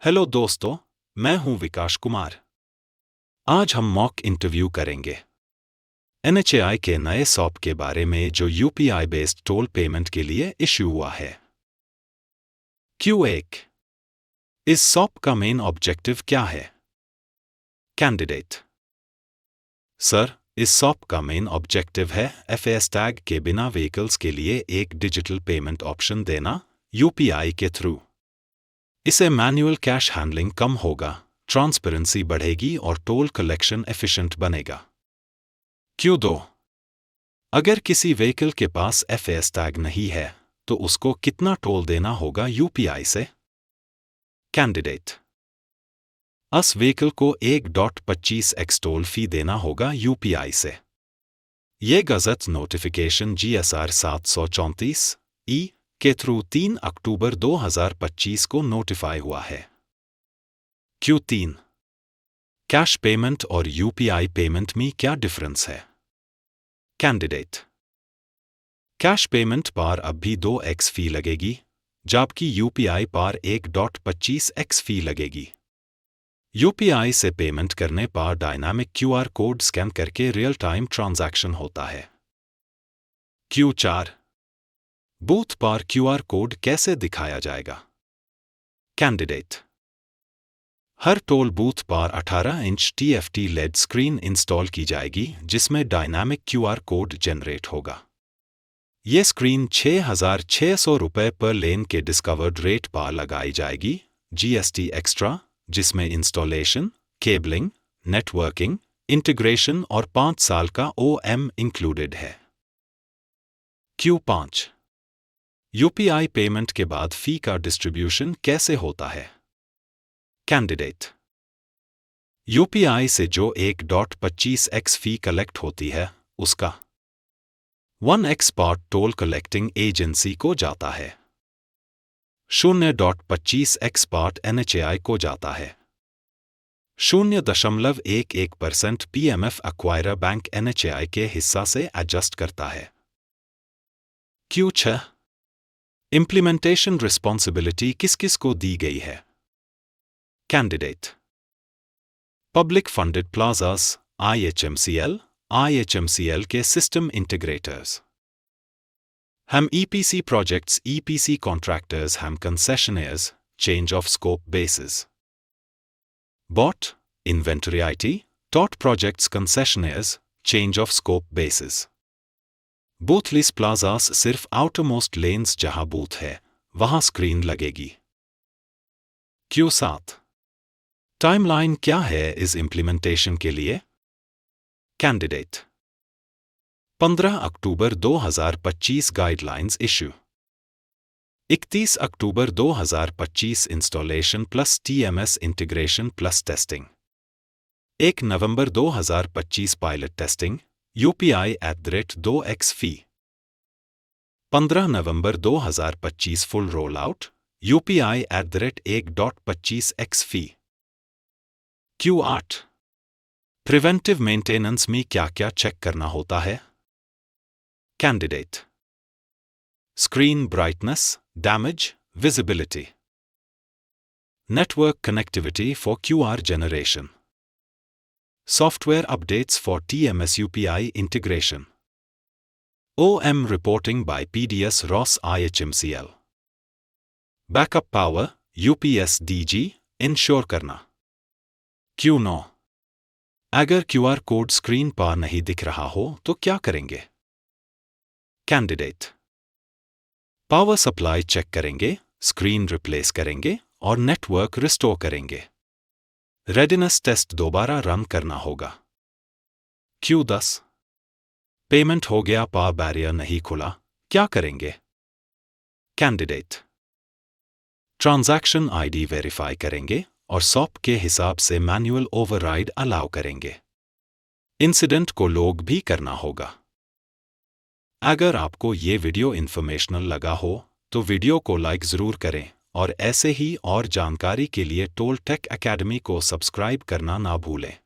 Hello दोस्तों, मैं हूं विकास कुमार। आज हम मॉक इंटरव्यू करेंगे NHAI के नए सॉप के बारे में जो UPI बेस्ड टोल पेमेंट के लिए इश्यू हुआ है। Q1 इस सॉप का मेन ऑब्जेक्टिव क्या है? कैंडिडेट: सर, इस सॉप का मेन ऑब्जेक्टिव है FASTag के बिना व्हीकल्स के लिए एक डिजिटल पेमेंट ऑप्शन देना UPI के थ्रू। इससे मैन्युअल कैश हैंडलिंग कम होगा, ट्रांसपेरेंसी बढ़ेगी और टोल कलेक्शन एफिशिएंट बनेगा। Q2 अगर किसी व्हीकल के पास FASTag नहीं है तो उसको कितना टोल देना होगा UPI से? कैंडिडेट: उस व्हीकल को 1.25x टोल फी देना होगा UPI से। ये गजट नोटिफिकेशन GSR 734E के थ्रू 3 अक्टूबर 2025 को नोटिफाई हुआ है। Q3 कैश पेमेंट और UPI पेमेंट में क्या डिफरेंस है? कैंडिडेट: कैश पेमेंट पर अब भी 2x फी लगेगी, जबकि UPI पर 1.25x फी लगेगी। UPI से पेमेंट करने पर डायनामिक QR कोड स्कैन करके रियल टाइम ट्रांजैक्शन होता है। Q4 बूथ पर QR कोड कैसे दिखाया जाएगा? कैंडिडेट: हर टोल बूथ पर 18 inch TFT LED screen install की जाएगी जिसमें डायनामिक QR कोड जनरेट होगा। ये स्क्रीन 6,600 रुपये पर लेन के डिस्कवर्ड रेट पर लगाई जाएगी, GST एक्स्ट्रा, जिसमें इंस्टॉलेशन, केबलिंग, नेटवर्किंग, इंटीग्रेशन और 5 साल का OM इंक्लूडेड है। Q5 UPI पेमेंट के बाद फी का डिस्ट्रीब्यूशन कैसे होता है? कैंडिडेट: UPI से जो 1.25x फी कलेक्ट होती है उसका 1x part toll collecting agency को जाता है, 0.25x पार्ट NHAI को जाता है, 0.11% PMF एक्वायरर बैंक NHAI के हिस्सा से एडजस्ट करता है। Q6 इम्प्लीमेंटेशन रिस्पॉन्सिबिलिटी किस किस को दी गई है? Candidate: public funded plazas IHMCL के सिस्टम इंटीग्रेटर्स, हम EPC प्रोजेक्ट्स EPC कॉन्ट्रैक्टर्स, हम concessionaires, change of scope basis, BOT inventory IT TOT projects concessionaires, change of scope basis. Boothless plazas सिर्फ आउटरमोस्ट लेन्स जहां बूथ है वहां screen लगेगी। Q7 timeline क्या है इस इम्प्लीमेंटेशन के लिए? कैंडिडेट: 15 अक्टूबर 2025 गाइडलाइंस इशू, 31 अक्टूबर 2025 installation plus TMS integration plus testing, 1 नवंबर 2025 पायलट टेस्टिंग UPI @2x फी, 15 नवंबर 2025 full roll out UPI @1.25x फी। Q8 प्रिवेंटिव मेंटेनेंस में क्या क्या चेक करना होता है? Candidate: screen brightness, damage, visibility, network connectivity for QR generation, software updates for TMS UPI integration, OM reporting by PDS ROS IHMCL, backup power UPS DG ensure करना। Q9 अगर QR code screen पर नहीं दिख रहा हो तो क्या करेंगे? कैंडिडेट: पावर सप्लाई चेक करेंगे, स्क्रीन रिप्लेस करेंगे और नेटवर्क रिस्टोर करेंगे। रेडिनेस टेस्ट दोबारा रन करना होगा। Q10 पेमेंट हो गया पर बैरियर नहीं खुला, क्या करेंगे? कैंडिडेट: ट्रांजैक्शन ID वेरीफाई करेंगे और सॉप के हिसाब से मैन्युअल ओवरराइड अलाउ करेंगे। इंसिडेंट को लॉग भी करना होगा। अगर आपको ये वीडियो इन्फॉर्मेशनल लगा हो तो वीडियो को लाइक ज़रूर करें और ऐसे ही और जानकारी के लिए टोल टेक एकेडमी को सब्सक्राइब करना ना भूलें।